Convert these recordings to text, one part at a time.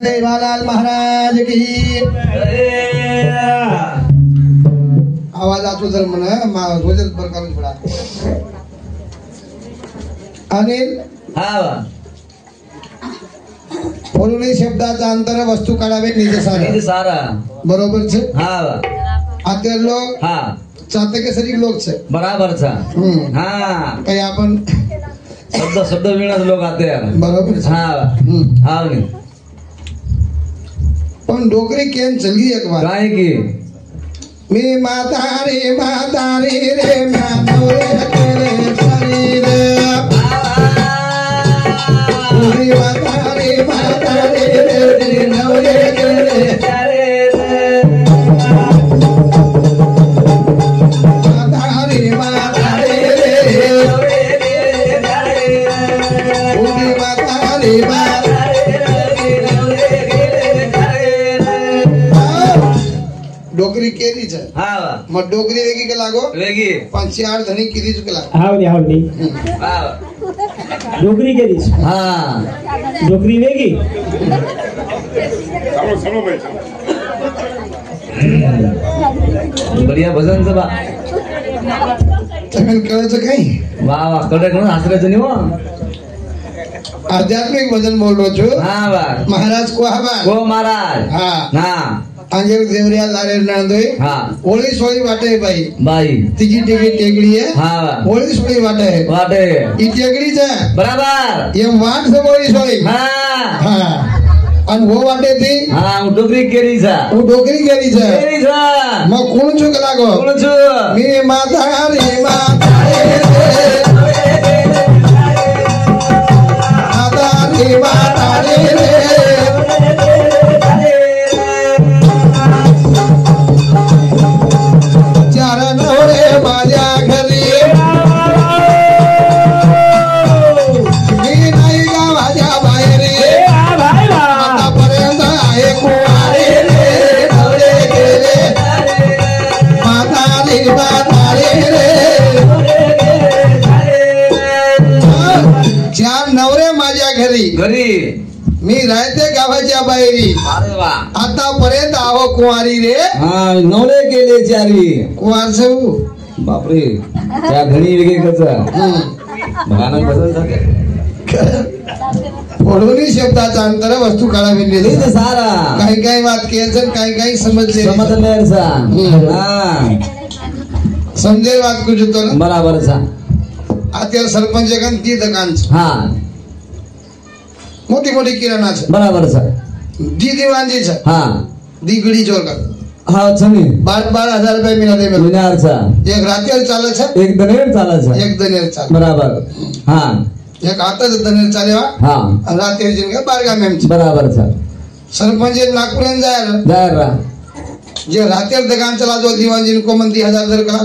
देवालाल महाराज की आवाज आतो जर म्हणा रोजच बर करून पडा अनिल बोलून शब्दाचा अंतर वस्तू काढावे निजे सारा बरोबर છે आते लोग चाहते के सरी लोग છે बराबर છે काही आपण शब्द विनाच लोक आते बरोबर आहे पण डोकरी केम चलगी एक बार काय की मी म्हातारी रे म्हातारे तेरे शरीर पूरी म्हातारी रे नवरे तेरे शरीर म्हातारी रे पूरी म्हातारी डोकरी केली छ मग डोकरी वेगळी का लागो वेगळी पण चार धणी किती चुकला हावली डोकरी केली डोकरी वेगळी बढ़िया भजन बा तुम्ही कळायचं काही वाह वाह कडक म्हणून हसरायचं नाही हो आध्यात्मिक भजन बोललो छो महाराज को को महाराज आंजे देवरिया लारे नांदोय ओळी सोळी वाटे बाई तिची टेकडी आहे ओळी सोळी वाटे ही टेकडी છે बराबर ये वाट से ओळी सोळी અને वो वाटे थी હું ડોકરી કેરી છે મો કોણ છું કે લાગો મી માતારી રે माझ्या घरी मी नाही गावाच्या बाहेर आतापर्यंत आहे कुवारी रे नवरे गेले म्हातारी रे चार नवरे माझ्या घरी मी राहते गावाच्या बाहेरी आतापर्यंत आहो कुवारी रे नवरे गेले चारी कुवार से बापरे त्या घणी वेगळे भयानक बदल बोलून शब्दाचा अंतर वस्तू काढावी सारा काही बात केलं काही समजले समजे बात कुछ तो बराबर आता सरपंच ती दुकान मोठी किराणा बराबर दी दीवानजी दी गडी चोर का 12,000 रुपये मिळाले एक रात्री चालत एक दनेर चालत बराबर एक आता दनेर चाले रात्री जिनका 12 में बराबर सरपंच नागपुर जायला जे रात्री दुकान चला जो दीवान जी को मन 10,000 करा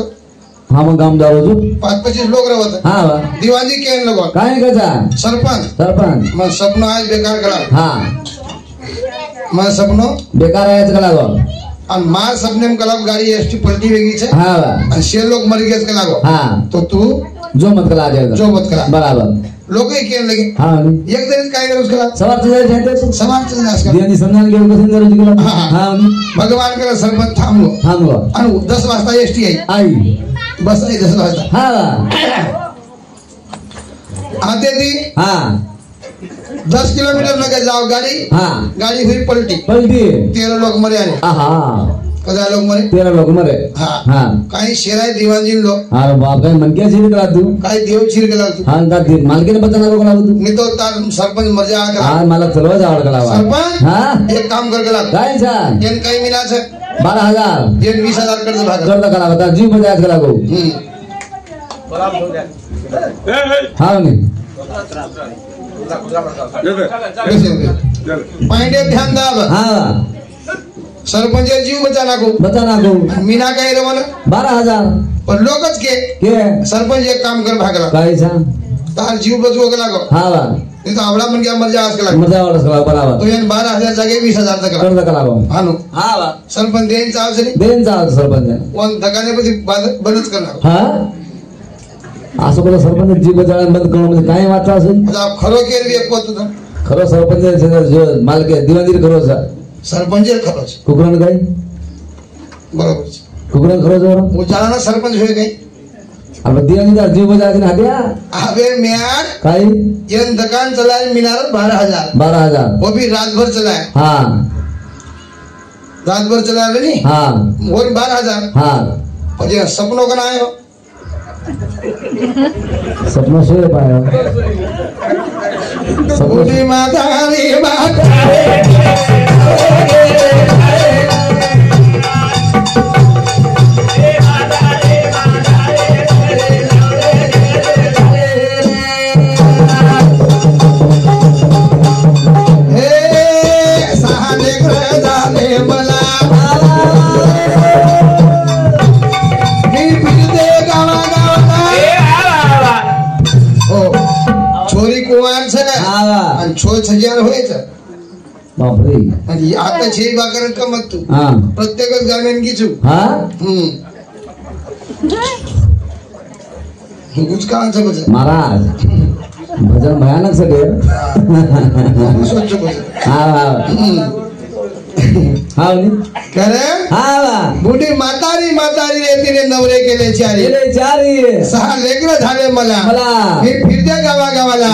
मग काम जाओ 5-25 लोग रहत दीवान जी के लोग काय कसा सरपंच मग सपनो आज बेकार करा मग सपनो बेकार आहेच का लागो और मार सपने में कलाब गाड़ी एसटी पलटी वेगी छे और छह लोग मर गए कलागो तो तू जो मत करा बराबर लोग ही कहने लगे एक दिन काय करो उसका सवार चल जाए उसका दियानी समझान के कसं करू तिकडे भगवान का सरपंच थांबलो और 10 वाजता एसटी आई बस आई 10 वाजता आते थी 10 किलोमीटर लगे जाओ गाड़ी हुई पलटी 13 लोग मरे कदा लोग मरे 13 लोग मरे काही शेराय दीवानजी लोग अरे बाप काय मन क्या चीर करा तू काही देव चीर करा तू का मालकीने बताना को करा तू नहीं तो तार सरपंच मर जा मला चलवा जावड कलावा सरपंच एक काम कर करा काय छान जेन काही मिला छे 12,000 जेन 20,000 कर भाग कर करा बता जीव बजाज करा गो नहीं पॉइंट ध्यान दाब सरपंच जीव बचा को मीना काय रे मला 12,000 पण लोकच के सरपंच एक काम कर भागला काय तार जीव बचवो के लागो नहीं तो आवड़ा मन क्या मर जा आज के लागो बराबर तो यान 12,000 जागे 20,000 तक कर लागो सरपंच देन चाव सरपंच वन दगाने बंदच करणार असं सरपंच जीव बचावण्यात बंद करणं म्हणजे काय वाटतं असेल खरोखर एक होत खरो सरपंच जो मालक दिवाणगिरी खरो सरपंच खरोच कुकरण काय बरोबर कुकरण खरो जो उचाला ना सरपंच होय काही अब दिवाणगिरी जीव बजा दिन हदिया अबे म्यार काय ये दुकान चलाए मीनार 12,000 वो भी रात भर चलाए हाँ रात भर चला रहे नहीं हाँ वो 12,000 हाँ और ये सपनों का ना आयो सपना से पाया बूढ़ी माता रे माता छोल सजार व्हायचं बापरे आणि आता छे बाकर कमत तू हाँ प्रत्येकच गाण्यान गिचू हाँ गुजकांचं भजन महाराज भजन भयानक सगळे स्वच्छ भजन हाँ हाँ हाँ क्या रे हाँ बुढी म्हातारी म्हातारी रे तिने नवरे केले चारी चारी 6 लेकरं झाले मला मी फिरते गावागावाला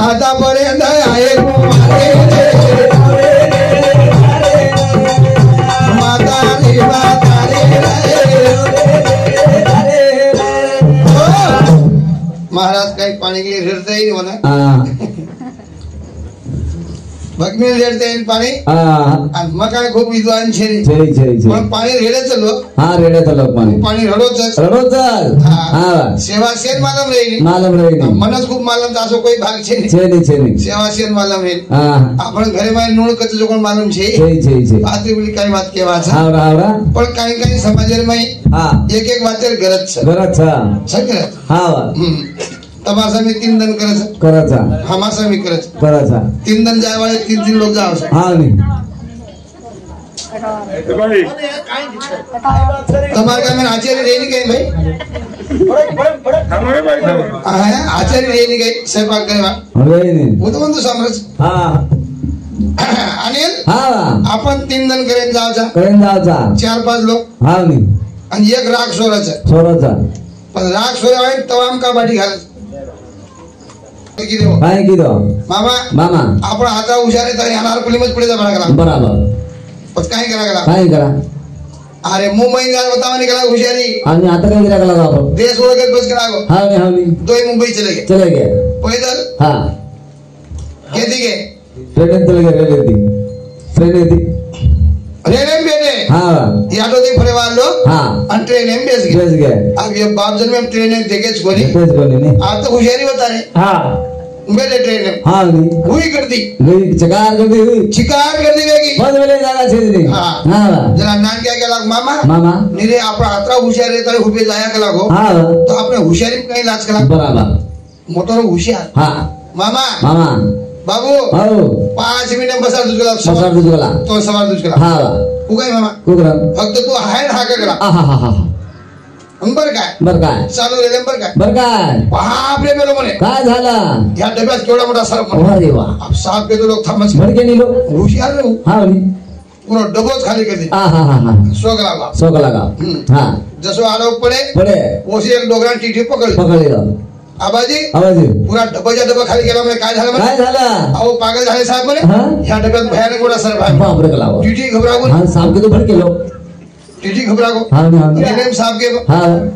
आतापर्यंत आहे म्हातारी म्हातारी महाराज काही पाणी गेले रेडता येईल म्हणा भगमेल रेडता येईल पाणी आणि मग काय खूप विद्वान छे पण पाणी रेड्याचं लोक हाँ रेड्याचं लोक पाणी रडोच सेवा सेन मालम राहील मनच खूप मालम असो काही भाग छे सेवा सेन मालम राहील आपण घरे माय नोड कच जो कोण मालूम छे आत्री बोली काही बात केवा पण काही काही समाजाला माई एक वाचेल गरज तमाशा में 3 दिन करायचा हमाशा में करायचा 3 दिन जाए वाले 3 लोग जाओ हाँ नहीं तुम्हारे का मैं आचार्य रेनी गए भाई आचार्य रेनी गए स्वयंपाक करे वो तो म्हणतो समरस अनिल आपण 3 दिन करेन जावचा 4-5 लोक हाँ नहीं आणि एक राग सोराचा पण राग सोरा आहे तवाम का बाटी घाल काय की दो मामा आपण आता हुशार आहे यार पुलिमच पुढे जा लागला बराबर पण काय करा अरे मुंबई जाल बतावा निकला हुशारी आणि आता काय करा आपण देश ओळखत बस करा हाँ नहीं तो मुंबई चले गए पैदल हाँ किती गे ट्रेन चले गए रेल में बैठे हाँ यादो दे फरे वाले लोग हाँ और ट्रेन में बैठ गए अब ये बाप जन में ट्रेन में देखे छोड़ी आप तो हुशियारी बता रहे हाँ बैठे ट्रेन में हाँ हुई कर दी चिकार कर दी वेगी बंद वेले जागा छेदी हाँ हाँ जरा नान क्या लाग मामा निरे आपण आत्रा हुशियार आहे तर उभे जाया केला गो हाँ तो आपने हुशियारी काही लाज केला बराबर मोटर हुशियार हाँ मामा बाबू 5 मिनिट बसा तुझला तो सवार तुझला हाँ उगाय मामा फक्त तू हाय हा केला बर काय चालू रेल्वे बर काय बापरे मेलो म्हणे काय झालं या डब्यात केवढा मोठा सरप अरे वा अब 7 पे तो लोग थमस भडके निलो हुशियार रे हाँ पूरा डबोच खाली कर दी सोग लगा हाँ जसो आरोप पड़े ओसे एक डोगरा टीटी पकड़ आबाजी पूरा डबा खाली केला म्हणजे काय झालं अहो पागल झाले साहेब म्हणे ह्या डब्यात भयानक मोठा सरप आहे बापरे कलाव टीटी घबरागून हाँ साहब के तो भडके लो टीटी घबरागो हाँ साहब के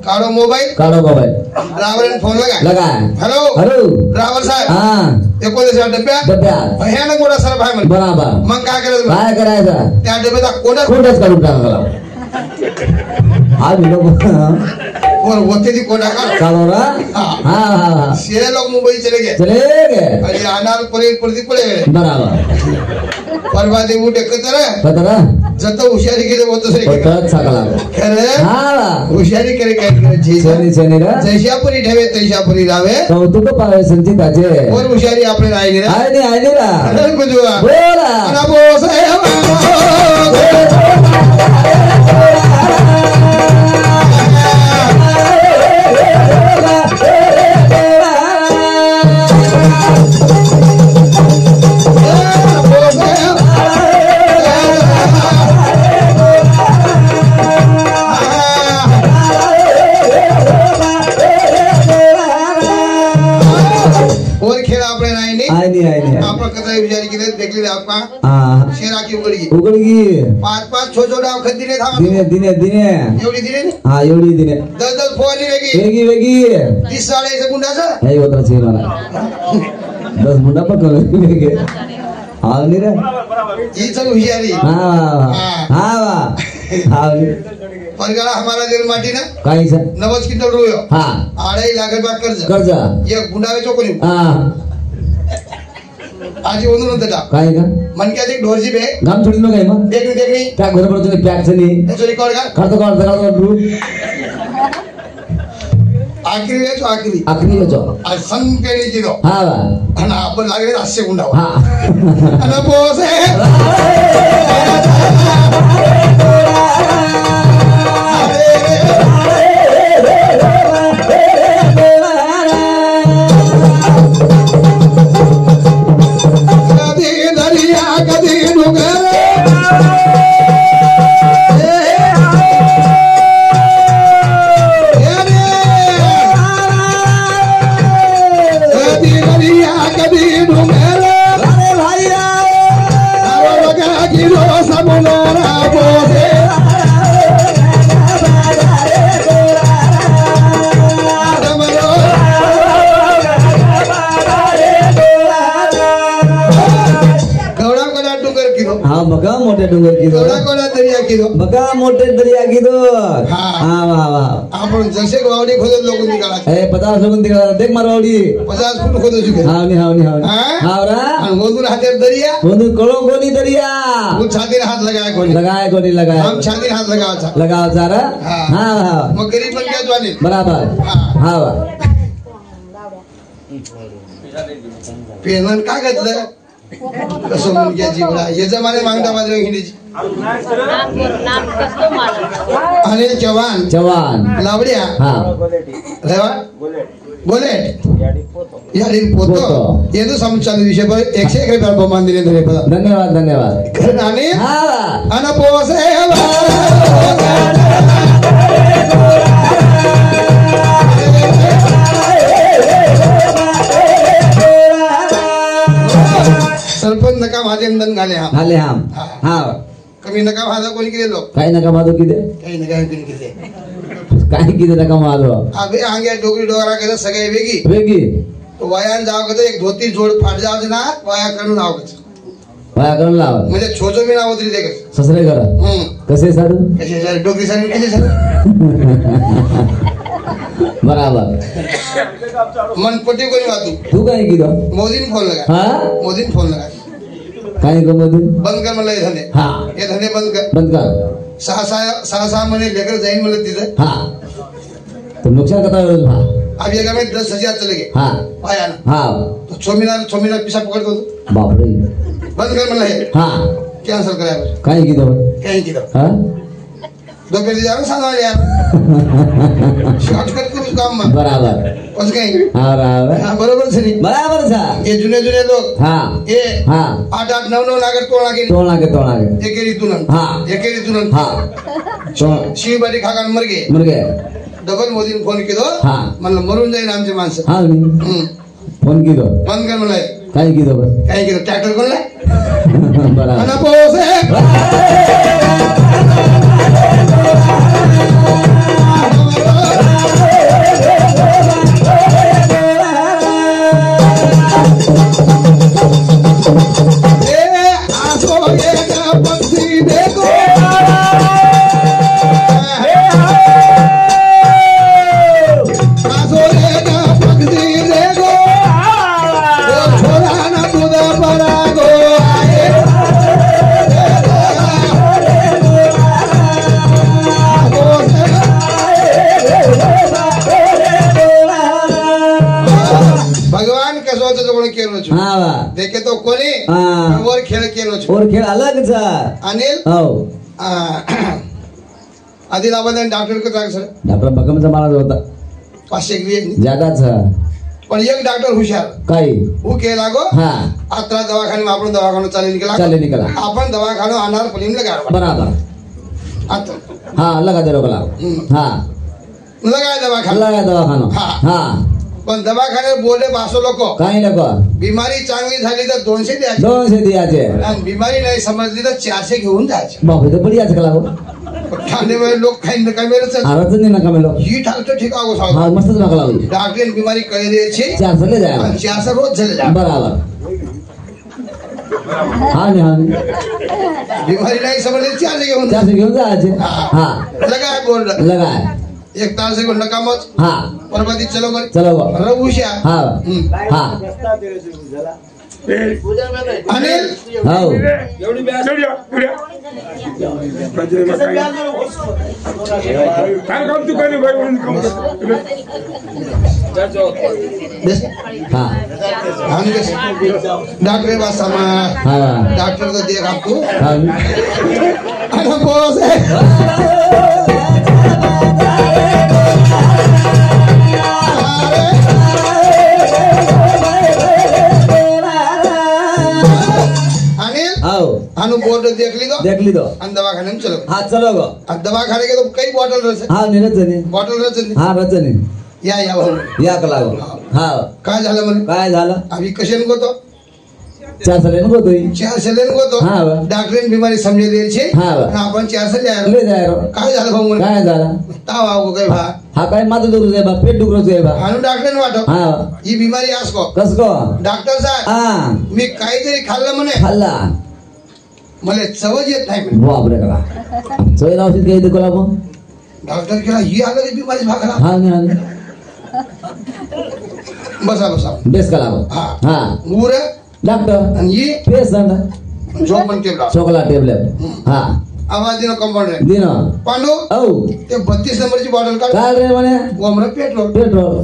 काढ़ो मोबाइल ड्राइवर ने फोन लगा हेलो ड्राइवर साहब हाँ देखो जैसे डब्या भयानक मोठा सरप आहे म्हणे बराबर मग काय करायचं त्या डब्याचा कोडच काढून टाकला हा लोग और होते थी कोडा का हाँ ये लोग मुंबई चले गए अरे अनार प्रदीप पड़े बराबर बर्बादी उठे कतरा जत हुशारी केले होत हुशारी करे काय जैशापुरी ठेवे तैशापुरी रावे कौतुक पावे संचिताचे और हुशारी आपले राहिले बोला आए नहीं आपका कतरा विचारी के देख ले आपका शेरा की उगड़गी 5-5 छोटा खत दिने था दिने एवढी दिने हाँ एवढी दिने 10 फवारणी वेगी 30 साडे ऐसे गुंडा सर हे होता छे मला 10 मुंडा पकड वेगे हाँ नहीं रे ये सब विचारी हाँ परगड़ा हमारा जेल माटी ना काही सर 90 क्विंटल रोयो हाँ 2.5 लाख रुपया कर्ज ये गुंडा चोकरी आज ओनू नंतर काय का मन क्या देख ढोरजी बे गाम छोडी नो काय मग देखनी त्या घर पर तुने प्याक छनी तो रिकॉर्ड करतो आखरी वेचो आखरी आज संग पेणी दिलो हा आणि आपण लागले 800 गुंडा हा आणि बोसे बघा मोठे डोंगर किदो कोणा दर्या किदो बघा मोठे दर्या किदो हाँ वाह आपण जसे वावडी खोदत लोक निघाला 50 लोक निघाला देख मारवाडी 50 फूट खोदू शकते हावनी हावरा आणि वधूर हातात दर्या वधूर कोणी दर्या वो छातीर हात लगाया कोणी हम छातीर हात लगावचा रा हाँ मग गरीब पण क्या जाणे बराबर हाँ पेनन का घेतलं कसं मुलग्या जीवडा हे जमाने मागता माझ्या हिंदीची आणि जवान लावड्या रेवा बुलेट याडी पोतो ये तो समचाल विषय पर 101 रुपया बहुमान दिले धन्यवाद आणि अनपोसे सरपंच नका माझे अंदन घाले हम हाँ कमी नका माझा कोणी किती लोक काही नका माझो किती काही नका कोणी किती काही किती नका माझो अबे आंगे डोगरी डोगरा के सगळे वेगी तो वायान जाव के एक धोती जोड फाट जाव ना वाया करून आव लाव म्हणजे छोटो मी नाव उतरी देख ससरे घर कसे साडू डोगरी साडी कसे सर बराबर मन पट्टी कोणी वातू तू काय किदो मोदीन फोन लगा काय को मोदी बंद कर मला हे धंदे हे धंदे बंद कर 6 महिने लेकर जाईन मला तिथे तो नुकसान कता अब ये में 10,000 चले गए पाया ना तो छोमिना पिसा पकड़ दो बाप रे बंद कर मला हे कैंसिल कराया काय किदो दोपहर जा रहा साला यार शॉर्टकट करू काम में बराबर बस गए बरोबर से बराबर सा ये जुने लोग ये 8-8 9 लाख तोड़ लागे एकेरी तुनन शिवबारी खागान मर गए डबल मोदी फोन किदो मतलब मरून जाईन आमचे माणसं फोन किदो बंद कर मला काय किदो ट्रॅक्टर कोणला बराबर ana pose देखे तो कोणी वर खेळ केलो और खेळ अलग छ अनिल हो आधी लावले डॉक्टर को सांग सर डॉक्टर बकमचा मारा होता 500 ज्यादा छ पण एक डॉक्टर हुशार काय वो केला गो आता दवाखाने आपण दवाखाना चाले निकला आपण दवाखाना अनार पलीम लगा बराबर आता हां लगा दे रोकला हां लगा दवाखाना हां पण दवाखान्यात बोलले भासो लोक काय नको बिमारी चांगली झाली तर 200 द्यायचे 200 द्यायचे आणि बिमारी नाही समजली तर 400 घेऊन जायचे बाबू तर पडी याच कला ठाणे वाले लोक काही नका मेरच आराच नाही नका मेलो ही ठाकतो ठीक आगो हा साव मस्तच नका लावली डॉक्टर बिमारी कळी द्यायची 400 ले जाय 400 रोज झाले जा बराबर हा नाही बिमारी नाही समजली 400 घेऊन 400 घेऊन जायचे हा लगाय बोल लगाय 1 तास से घंटा काम हा परवादी चलो कर चलो रघुश्या हा हा अनिल हो एवढी ब्याज काय काम तू करे भाई म्हणून काम हा हम डॉक्टर पास समा हा डॉक्टर को देख आपको हा अरे बॉस है अनु बोर्ड देख ली दो दवाखाने में चलो हाँ चलो गो दवाखाने के तो कई बॉटल रचे हाँ नहीं रचनी बॉटल रचनी हाँ रचनी या भाऊ या कला गो हाँ काय झालं म्हणे काय झालं अभी कशन को तो 400 लेन को तो 400 लेन को तो हाँ डॉक्टर बीमारी समझे दे छे हाँ आपण 400 ले जाय रो काय झालं भाऊ म्हणे काय झालं ताव आव काय भा हा काय माथं दुखू दे बा पेट दुखू दे बा अनु डॉक्टर वाटो हाँ ही बीमारी आसको कसको डॉक्टर साहेब हाँ मी काहीतरी खाल्लं म्हणे खाल्ला मला चवच येत नाही म्हणे बापरे कला चोय औषध काही दुखला मग डॉक्टर केला ही आलं बीमारी भागला हाँ नाही बसा बेस कला हा हाँ मुर डॉक्टर आणि ही पेशंट झोप पण टेबला चॉकलेट टेबलेट हाँ आवाज दिनो कंपाउंडर दिनो पांडू औ ते 32 नंबरची बॉटल काढ काय रे म्हणे गोमरा पेट्रोल पेट्रोल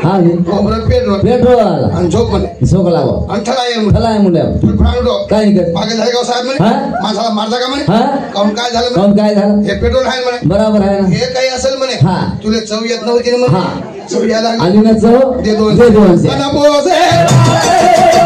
हाँ जी गोमरा पेट्रोल पेट्रोल आणि झोप म्हणे झोक लागो आणि ठलाय ठलाय मुंड्या फ्रांडो काय नाही मागे झाले का साहेब म्हणे हा? माणसाला मारला का म्हणे हा काऊन काय झालं म्हणे? काऊन काय झालं हे पेट्रोल आहे म्हणे बराबर आहे ना हे काही असेल म्हणे हा. तुला चव येत नव्हती ना हा. म्हणे चव यायला लागली. आणि ना चव दे दे 200 आणि बोस आहे.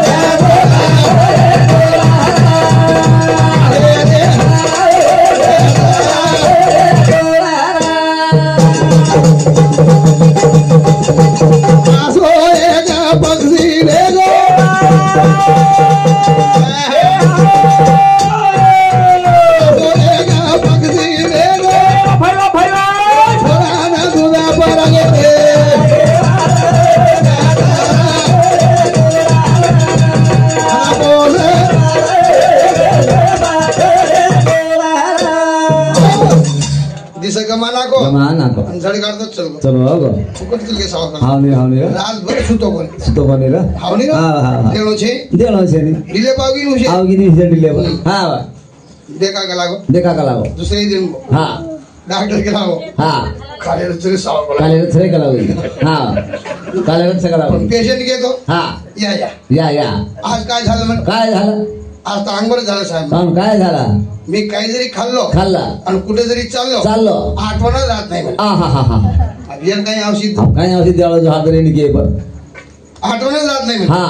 झड काढतो चलो चलो हो फुकट चल के साव कर हावनी रात भर सुतो कोण सुतो बनेला हावनी हाँ देणो छे देणो छे नी डिले पावगी नु छे आवगी नी से डिले हाँ देखा का लागो देखा का लागो दूसरे दिन को हाँ डॉक्टर के लागो हाँ खाले चले साव को काले रत्रे का लागो हाँ काले रत्रे का लागो पेशंट के तो हाँ या आज काय झालं म्हण काय झालं आज तर अंगवर झालं साहेब काऊन काय झाला मी काही जरी खाल्लो आणि कुठे जरी चाललो आठवणच राहत नाही हा हा हा हा अभियान काही औषध काय औषध द्यावं जो हात रेनी के पर आठवणच राहत नाही हा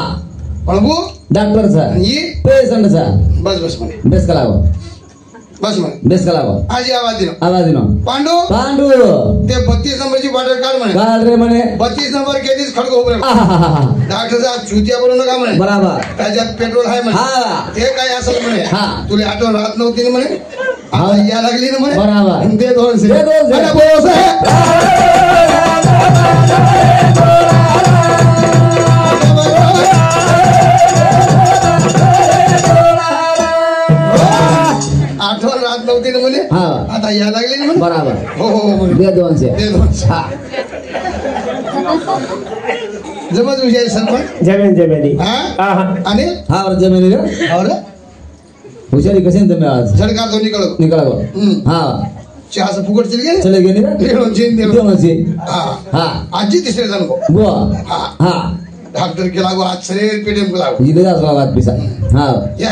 पण वो डॉक्टर सा ये पेशंट सा बस म्हणे बेस कलावो बस म्हणे बेस कलावो आज आवाज दिनो पांडू ते 32 नंबरची बॉटल काढ म्हणे काढ रे म्हणे 32 नंबर केलीच खडक उभे डॉक्टर साहेब चुतिया बोलू नका म्हणे बराबर त्याच्यात पेट्रोल आहे म्हणे हा ते काय असेल म्हणे हा. तुला आठवण राहत नव्हती ना म्हणे हा. आता या लागली ना म्हणे बराबर दे 200 दे 200. अरे बोस आठवण राहत नव्हती ना म्हणे हा. आता या लागली ना म्हणे बराबर हो म्हणे दे 200 दे 200 हा जमत विषय सरपंच जमेनी हा आणि हा और जमीन रे और हुशारी कशी तुम्ही आज झडका तो निकला गो हा चहा से फुकट चल गए चले गेली रे देणो चेन देणो दोनशे हा हा आजी तिसरे जण को बुवा हा हा डॉक्टर के लागो आज शरीर पेटेम को लागो इथे जातो बात पिसा हा या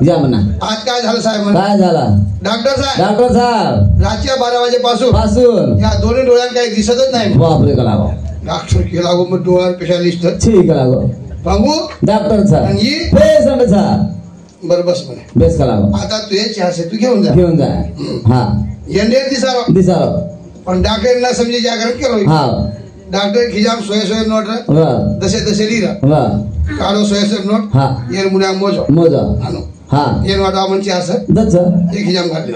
या म्हणा आज काय झालं साहेब म्हणे काय झाला डॉक्टर साहेब डॉक्टर साहेब रातच्या 12 वाजेपासून पासून या दोन्ही डोळ्यात काही दिसतच नाही बापरे का लागो डॉक्टर के लागो मग डोळ्यात स्पेशलिस्ट ठीक लागो बाबू डॉक्टर साहेब आणि ही पेशंट साहेब बर बस म्हणे बेस का लागो आता तू हे चहा से तू घेऊन जा घेऊन जा हा येंडेर दिसारो दिसारो पण डॉक्टर ना समजे जागरण केलो हा डॉक्टर खिजाम 100 नोट दसे दसे लीरा काढो 100 नोट येर मुना मोजो आनो ये नोट आपण चार सर एक खिजाम घातले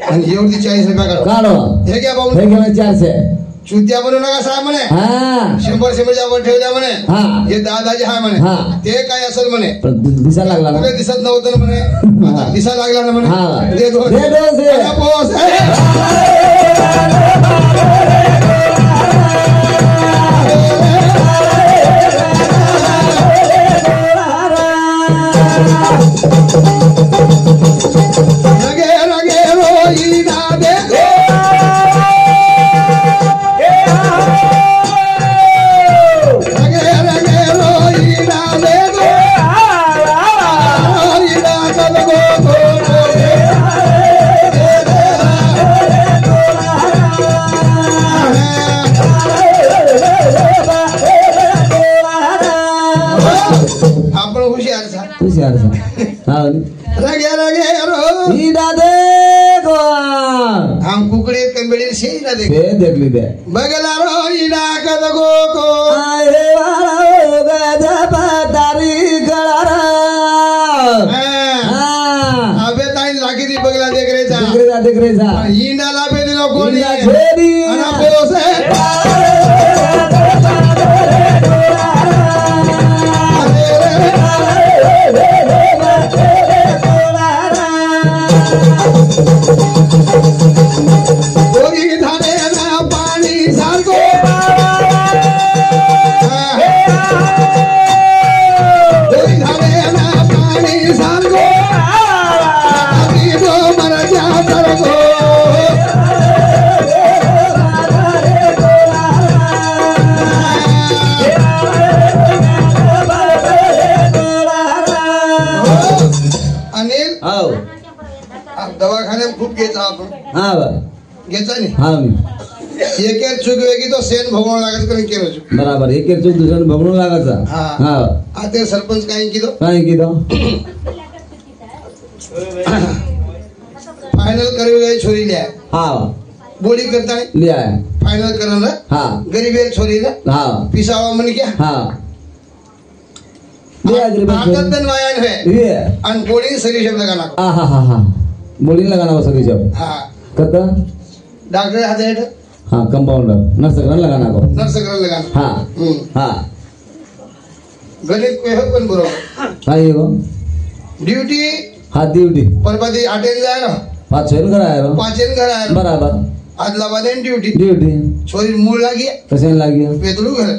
आणि एवढी 40 रुपये काढो हे घ्या भाऊ हे घ्या 400 चुत्या बनवू नका साहेब म्हणे 100 वर ठेवल्या म्हणे हे दादाजी हाय म्हणे ते काय असेल म्हणे दिसा लागला ना दिसत नव्हतं म्हणे आता दिसा लागला ना म्हणे दे दो लगे लगे रोई ना देखो हम कुकड़े कंबड़ी से ना देख ली दे बगला रो इना कद गो को आए वाला गदा पतारी गळारा अबे ताई लागी दी बगला देख रे जा इना लाबे दिनो कोणी अना पोसे गोरी धारे ना पाणी सारखो गोरी धारे ना पाणी सारखो अभी दो मर जा सरगो अनिल दवाखान्यात खूप घ्यायचा आपण घ्यायचा नाही एक चूक वेगळी तो सेन भोगवण लागत करून केलं बराबर एक चूक दुसऱ्याने भोगवण लागायचा ते सरपंच काय किदो फायनल करवी छोरी लिया बोली करता लिया फायनल करना गरीब छोरी ना पिसावा मन क्या आदतन वायन है और बोली सही शब्द लगाना बोली लगाना सही शब्द कत डॉक्टर हाथे कंपाउंडर नर्स लगाना गणित को पण बरोबर ड्यूटी ड्यूटी परपति अटेंड जाए ना 5 घर आए बराबर आदला बाद ड्यूटी छोरी मूळ लागी कसे लागी पेतळू घर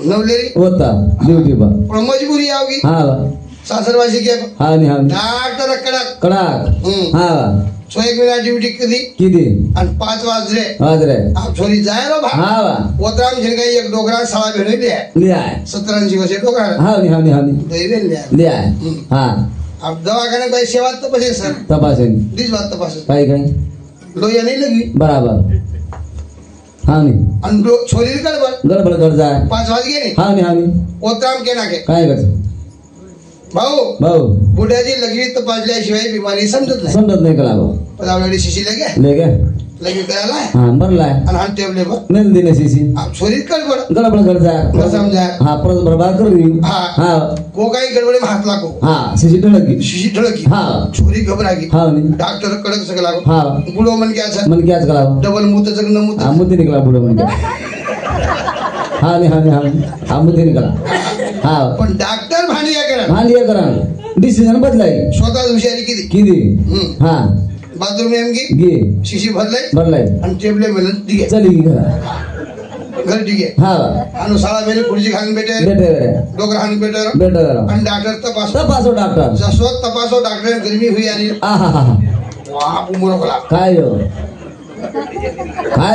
नवलेरी होता ड्यूटी पर पण मजबूरी आओगी सासरवासी के डॉक्टर कड़क सो 1 मिनिट ड्यूटी किती आणि 5 वाजले आप छोरी जाए रो ओतराम झिनगा एक डोकरा साळा भेणे लिया 17 वर्षे डोकरा लिया अब दवाखाने भाई सेवा तपासे सर दिस बात तपासे काय लोया नहीं लगी बराबर छोरी गडबड कर जाए 5 वाज गए ओतराम के नाके काय करतो भाऊ बुढ़ाजी लगी तपासल्याशिवाय बिमारी समजत नाही कला पण आवडी शिशी लगे करायला भरलाय आणि हान टेबले पर मेल दिने शिशी आप छोरी गडबड कर जाए समझा परत बर्बाद कर दी को काही गडबडे हात लागो शिशी ढळकी छोरी घबरागी डॉक्टर कडक सगला बुडो मन क्या कला डबल मुत जग न मुद्दे निकला बुडो मन मुद्दे निकला पण डॉक्टर भांडिया करा डिसिजन बदलाई स्वतः हुशारी किती बाथरूम में गे शिशी भरलाई आणि टेबले मेलन दिगे चली घर दिगे साळा मेले खुर्ची खान बेटे डोकर खान बेटे आणि डॉक्टर तपासो डॉक्टर जसवत तपासो डॉक्टर गर्मी हुई आणि वाह मुरखला काय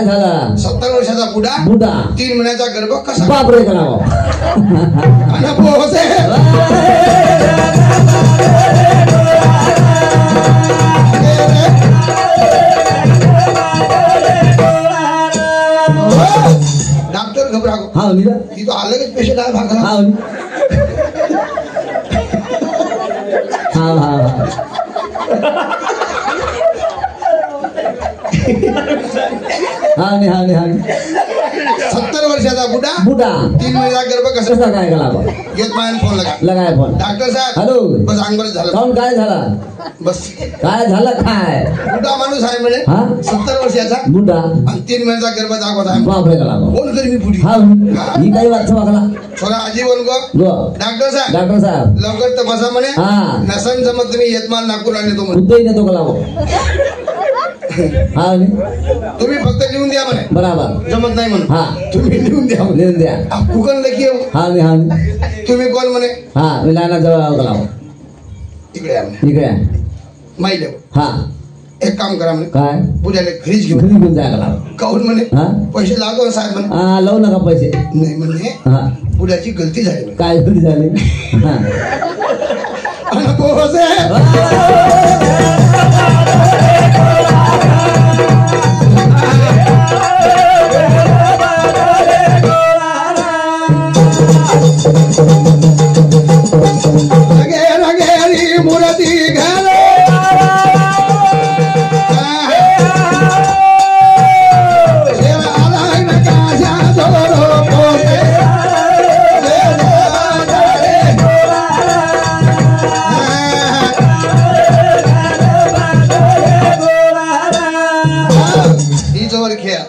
झाला 70 वर्षाचा बुडा 3 महिन्याचा गर्भ कसा बापरे करावा आणि पोहोचे डॉक्टर घबरागो ती तो अलगच पेशंट आहे भागला हा नाही हा नाही हा नाही 70 वर्षाचा बुडा बुडा 3 महिन्याचा गर्भ कसं कसा काय केला बा घेत मायन फोन लगाय फोन डॉक्टर साहेब हॅलो बस अंगभर झालं काऊन काय झाला बस काय झालं काय बुडा माणूस आहे म्हणे हा 70 वर्षाचा बुडा आणि 3 महिन्याचा गर्भ दाखवत आहे बापरे केला बा फोन करी मी पुढे हा ही काही वाचवा वागला थोडा आजी बोल गो गो डॉक्टर साहेब डॉक्टर साहेब लवकर तपासा म्हणे हा नसन जमत तुम्ही यतमाल नागपूर आणि तो म्हणे उद्या नेतो का लावो हा तुम्ही फक्त लिहून द्या म्हणे बराबर जमत नाही म्हणून हा तुम्ही लिहून द्या लिहून द्या कुकन लकी हा नाही हा नाही तुम्ही कोण म्हणे हा मी लहाना जवळ का लावो इकडे या म्हणे इकडे माहिती हा एक काम करा म्हणे काय बुड्याला घरीच घेऊन घरी घेऊन जायला लावो काऊन म्हणे हा पैसे लागतो साहेब म्हणे हा लावू नका पैसे नाही म्हणे हा बुड्याची गलती झाली म्हणे काय घरी झाले हा अनुभव से लगे मूर्ति घर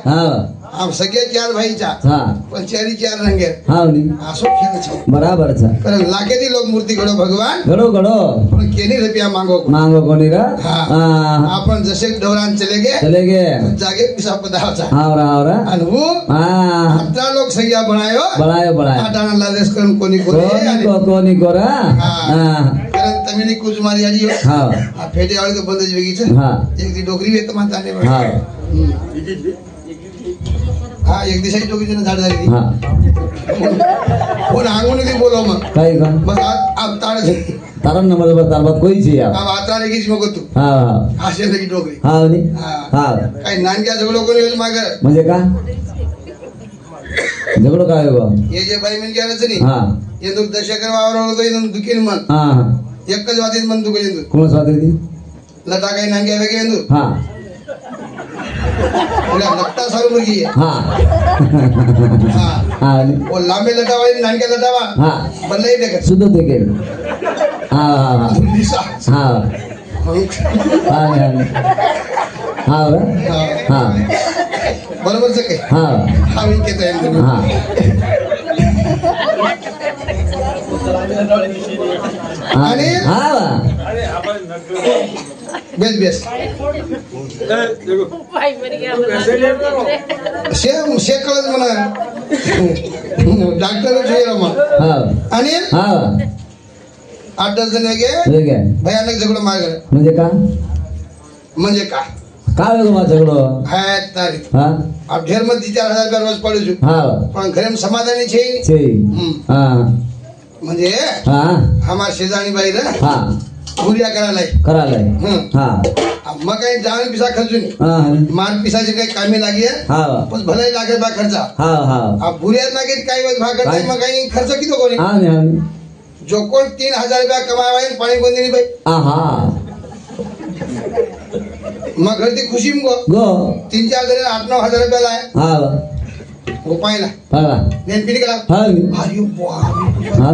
हा सगळे 4 भाईचा हा पण 4 रंगे हा असो खेळ बराबर कारण लाखेती लोक मूर्ती घडो भगवान घडो घडो पण केनी रुपया मांगो मांगो कोणी रा आपण जसे ढोरान चले गे जागे पिसा पदावचा हावरा आणि वो आता लोक सगळ्या बनायो आटाना लादेश करून कोणी कोणी कोरा कारण तमिनी कुजमारी आली हा फेटे वाली तो बंदच वेगीच एक दी डोकरी वेत मानताने हा एक दिवसाची डोकरीची झाड झाली कोण अंगून ती बोलव मग काय का मग आप ताड़ तारण नंबर तारबात कोई छी यार अब आता रे किस मग तू हा असे लगी डोकरी हा नी हा काय नानक्या झगडो कोणी माग म्हणजे का झगडो काय गो हे जे बाई म्हण गेलच नी हा ये तो दशकर वावर होतो इथून दुखीन मन हा एकच वातीत मन दुखे इंदू कोण स्वाती ती लटा काही नानक्या वेगे इंदू हा लगता सारू मुर्गी है हाँ हाँ वो लांबे लटा वाली नानके लटावा हाँ बल्ले ही देखे सुधो देखे हाँ हाँ हाँ हाँ हाँ बरोबर से के हाँ हाँ इनके तो हाँ अरे हाँ बेस बेस शेख कलच म्हणा डॉक्टर જોઈએ मग आणि 8-10 जण वेगे भयानक झगडो मागे म्हणजे का काय वेगळं माझं झगडो हाय तारीख हा अब ढेर मध्ये 4,000 रुपया रोज पडू छु हा पण घरे समाधानी छे हा म्हणजे हा हमार शेजाणी बाई रे हा भुरिया करायला हा मग काही जाण पिसा खर्चून मार पिसाची काही कामी लागी हा पण भले लागेल बा खर्चा हा हा अब भुरियात लागे काही भागत नाही मग काही खर्च किती कोणी हा नाही जो कोण 3,000 रुपया कमावाय पाणी कोण देणी बाई हा मग घर ती खुशी गो 3-4 जण 8-9 हजार रुपया लाय हा रुपयाला हा नेनपिनी केला हा अरे बाप हा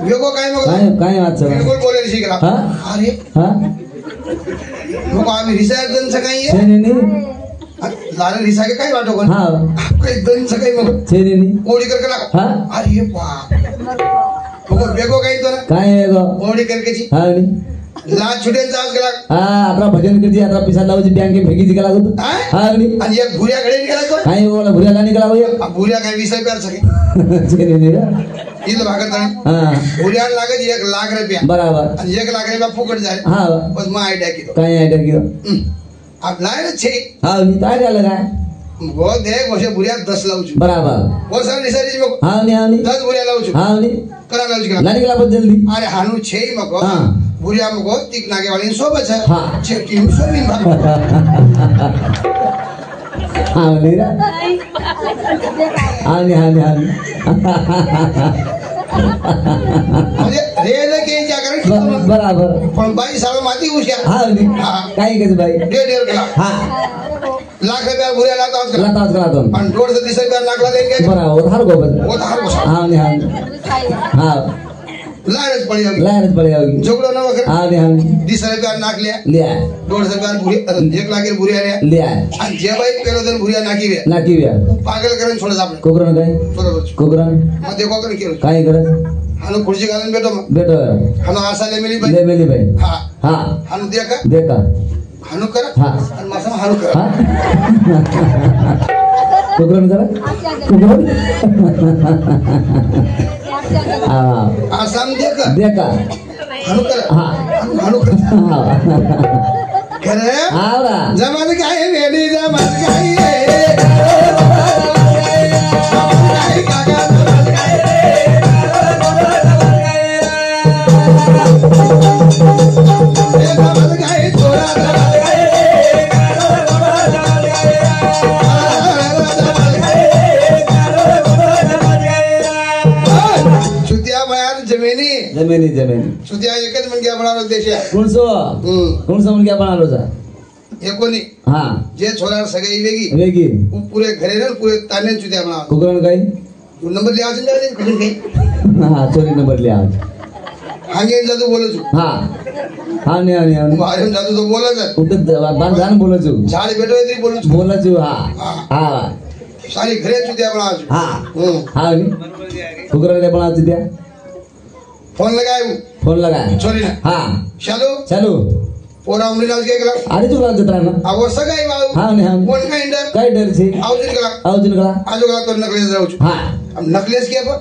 वेगो काय मग काय वाच बिलकुल बोलायला शिकला हा अरे हा मग आम्ही रिसायर जण सकाळी छेनी लाल रिसा के काय वाटो कोण हा काही जण सकाळी मग छेनी ओडी कर केला हा अरे बाप मग वेगो काय तो ना काय गो ओडी करकेची हा नी लाज छुटेल चास गेला हा आता भजन करती आता पिसा लावची बँके फेकीची गेला गो हा नी आणि एक भुरिया घडे निघाला तो काय बोला भुऱ्याला निघाला हो भुरिया काय 20 रुपया सके छेनी रे इथं भागत नाही हा भुरिया लागत 1 लाख रुपया बराबर आणि 1 लाख रुपया फुकट जाय हा बस मग आयडिया की काय आयडिया की अब लाय छे हा नी काय झालं काय वो देख वशे भुरिया 10 लावू छु बराबर वो सर रिसर्च मग हा नी 10 भुरिया लावू छु हा नी करा लावू छु लानी गेला पण जल्दी अरे हानू छे मग हा भुरिया मग तीक नागे वाली सोबत है हाँ। छे टीम सोबीन भाग हा नी रे हा नी म्हणजे रेल के क्या करे बराबर पण बाई साला माती हुशार हा नी काय केस बाई डेढ़ केला हा लाख रुपया भुऱ्या लाताच का लाताच का लातो आणि 1.5 रुपया लाख लागेल काय बरा उधार को वो धार को हाँ नहीं हाँ हाँ लारच पड़ी होगी लारच पड़ी होगी जोगड़ो ना वकर हाँ नहीं हाँ 20 रुपया नाक लिया लिया 1.5 रुपया भुरी 1 लाख भुरिया लिया लिया आणि जे बाई पेलो तर भुरिया नाकी वे नाकी व्या पागल करून सोडत आपण कोकरण काय बरोबर कोकरण मग ते कोकण केलं काय करत हानो खुर्ची घालून बेटो मग बेटो हानो आसाले मिली बाई ले मेली भाई हा हाँ हानो देखा देखा हानो करा हाँ आणि मासा हानो करा हाँ कोकरण करा कोकरण हाँ आसाम देखा देखा हानो करा हाँ हानो करा हाँ खरे आवरा जमात काय वेडी जमात काय जमिनी जमिनी सुद्या एकच म्हणजे बनालो देश आहे कौन सा मन क्या बना लो सा हे कोणी हाँ जे छोरा सगळे वेगी वेगी पुरे घरे ना पुरे ताने सुद्या बना कोकरण काय नंबर लिया अजून जाऊ कधी काही हाँ चोरी नंबर लिया आज हांगे जादू बोलत हाँ हाँ नहीं हाँ नहीं हाँ बाहेर जादू तो बोलत उठे बांध जान बोलो चु झाड भेटो तरी बोलू बोला चु हाँ हाँ सारी घरे सुद्या बना हाँ हाँ नहीं कोकरण काय बना चु दिया फोन लगाए फोन लगाया छोरी ना हाँ चालू चालू पोरा उमरी नाच के गला आधी तू लागत राहणार आवड सगळे बाबू हाँ नहीं हाँ कोण काय इंडर काय डर छे आउजिन गला आउजिन गला आजो गला तो नकलेस जाऊ छु हाँ अब नकलेस के पर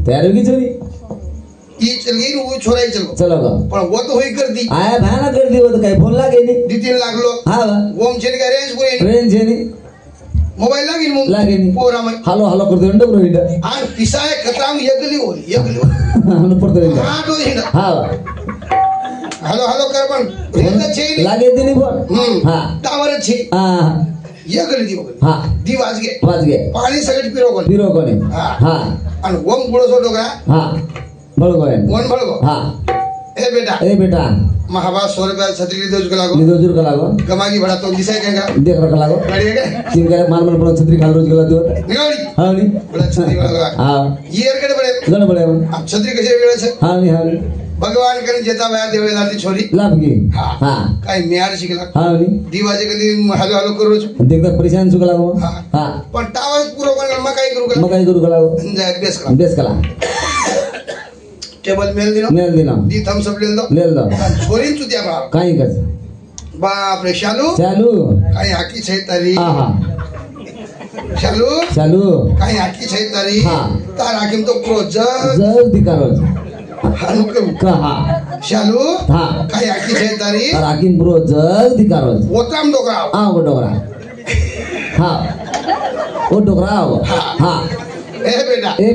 तैयार होगी चोरी ई चल गई वो छोरा ही चलो चलो गो पण वो तो होई कर दी आया भाना कर दी वो तो काय फोन लागे नहीं 2-3 लाख लो हाँ बा वो हम चल गए रेंज पूरे ट्रेन छे नहीं मोबाईल लागेल मग लागे नहीं पोरा मग हॅलो हॅलो करतो इंडो ब्रो इंडो आणि पिसाय खतराम एकली हो हम पडतो इंडो हा तो हिंड हाँ हॅलो हॅलो कर पण रेंज छे लागे दी नहीं फोन हाँ टावर छे हाँ एकली दी हाँ दी वाज गे पाणी सगळं पिरो कोण बिरो कोने हाँ आणि ओम गुळो सोडो का हाँ बळगो है वन बळगो हाँ ए बेटा महाबा 100 रुपया छतरी ली दोज लागो निदो जुर का लागो गमागी भडा तो दिसाय काय का देख रखा लागो गाडी आहे का चिन करे मान मन पण छतरी खाल रोज गेला तो निगाडी हाँ नहीं बडा छतरी वाला हाँ ईयर कडे बडे गण बड़े अब छतरी कसे वेळ छे हाँ नहीं हाँ नहीं भगवान करे जेता वया देवे लाती छोरी लाभ की हाँ काय मियार शिकला हाँ नहीं दीवाजे कधी हॅलो हॅलो करू छु देखता परेशान सुका लागो हाँ पण टावर पुरो कोण मकाई करू का मकाई करू का लागो जाय बेस कला टेबल मेल दिनो दी थम्स अप ले दो छोरी चुत्या बा काई कस बाप रे चालू काय हाकी छै तारी हाँ चालू काय हाकी छै तारी तार हाकिम तो प्रो जग दिकारो हानुकम कहा चालू हाँ काय हाकी छै तारी तार हाकिम प्रो जग दिकारो ओत्राम डोकरा हाँ वो डोकरा हाँ वो डोकरा हाँ ए बेटा ए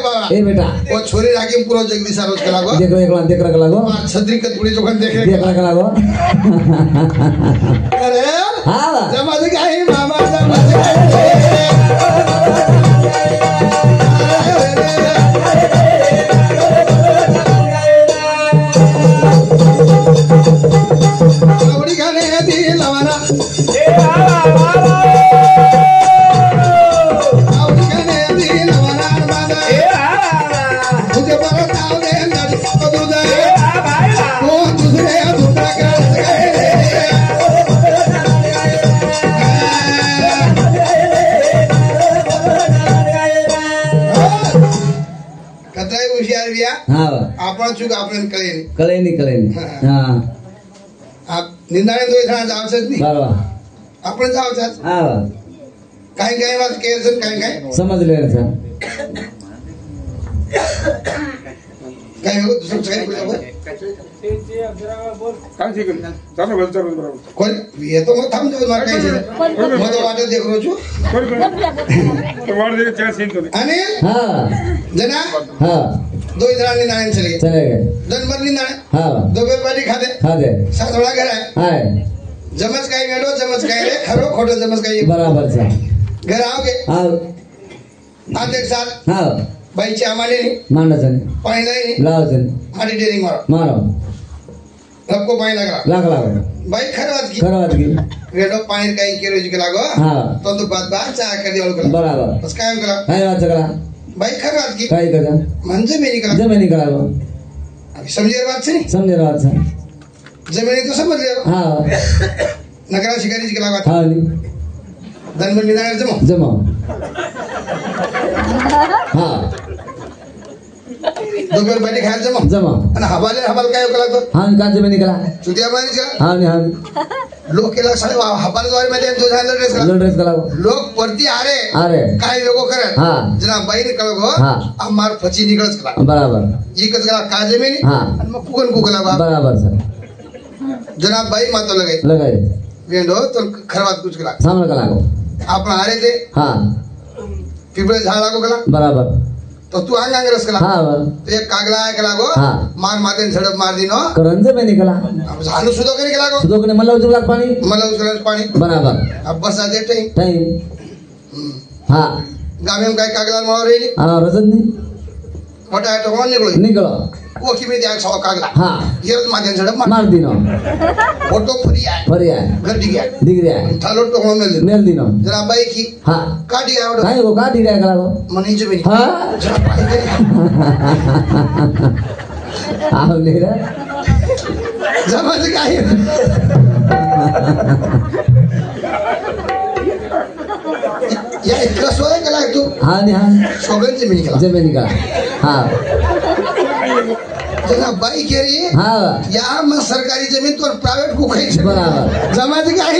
बाबा ए बेटा वो छोरी हाकिम प्रो जगदीश रोज के लागो देख रहा लागो छतरी कत पुड़ी जोखन देख रहा लागो अरे हाँ जमाज गाई मामा जमाज लोड़ी खाने दी लवाना आपण चूक आपण कळे नहीं हाँ आप निंदाने तो इतना जावचत नहीं बरोबर आपण जावचत हाँ काही बात केसन काही समझ ले सर काही हो दुसरं काही बोलतो काय शिकल चालू बरोबर कोण येतो मग थांबतो मला काही मला वाटत देख रोजू तो वाढ दे चार सीन तो आणि हाँ जना हाँ 2 इधरांनी नारायण चले गए जनमर निंदाणे हाँ 2 बेलपाटी खाते सातोळा घर आहे जमच काय गेलो जमच काय रे खरो खोटो जमच काय बराबर सा घर आओगे हाँ आज एक साथ हाँ बाईची आम्हाला नाही मांडा चल पाणी नाही लाव चल माटी डेरिंग मारो सबको पानी लागला भाई खरवात की रेडो पानी काही केरोजी के लागो तो बात चाय कर दियो बराबर बस काय करा भाई खरवात की काय करा जमिनी करा समझे बात से नहीं जमिनी तो समझ ले नगरा शिकारी जी के लागो धनबंडी नायर जमा दोघं बैठी खायला जमा आणि हवाल काय केला तो का जमिनी करा चुतिया मारी चला लोग केला सारे हवाल द्वारे मध्ये जो झालं ड्रेस करा लोग परती आरे काय लोगो करे जना बाई निकलो गो अमार फची निकळच करा बराबर इकच करा का जमिनी आणि मग कुगन बराबर सर जना बाई मातो लगाई वेंडो तो खरवात कुछ करा सामने करा आपण आरे ते पिपळे झाड लागो कला बराबर तो तू आंग रस कला तो एक कागला आहे कला गो मार माते झडप मार दिनो करंज में निकला झालू सुदो करे कला गो सुदो ने मला उजला पाणी बराबर अब बस आ दे टाइम गावे में काय कागला मार रे रजत नहीं मोटा तो कौन निकलो वो की में जाए 100 कागला ये माते झडप मार दिनो फोटो फरी है घर दिख गया थालो तो कौन मेल दिनो जरा बाई की काटी गया काय वो काटी गया कला गो मनी जमिनी जरा पाई आओ ले रे जमात काय या इतका सोय केला तू सोगन जमिनी कला जना बाई केरी या मग सरकारी जमीन तो प्राइवेट को खाई बराबर जमात काय